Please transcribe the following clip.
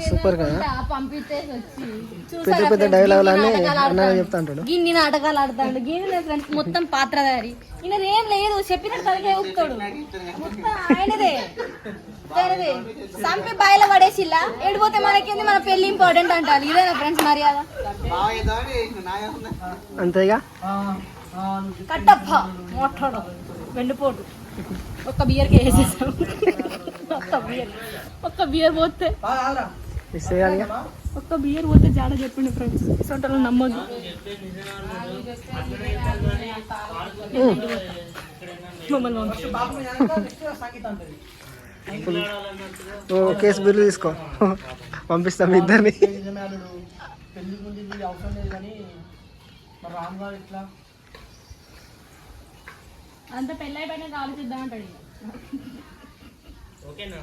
Super కదా, పంపిస్తేసి వచ్చి పెద్ద పెద్ద డైలాగులు అన్నీ చెప్తాంటాడు. గిన్ని నాటకాలు ఆడతాడు. గిన్ని ఫ్రెండ్స్ మొత్తం పాత్రధారి. ఈయన ఏం లేదు, చెప్పినట్టు తలకే ఊపుతాడు. మొత్తం ఆయనదే సంపి బాయిల పడేసిల్లా ఎడిపోతే మనకేంది, మన పెళ్లి ఇంపార్టెంట్ అంటారు. ఇదేనా ఫ్రెండ్స్ మర్యాద? అంతేగా. కట్టప్ప మొట్టడు వెండిపోటు ఒక్క బియర్కి వేసేసాం. ఒక్క బియర్ పోతే ఒక్క బియర్ పోతే జాడ చెప్పిండు ఫ్రెండ్స్. సొంటలో నమ్మదు. కేసు బిల్లు తీసుకో, పంపిస్తాం ఇద్దరిని. అంత పెళ్ళైపోయినా ఆలోచిద్దామంటాడు. ఓకేనా?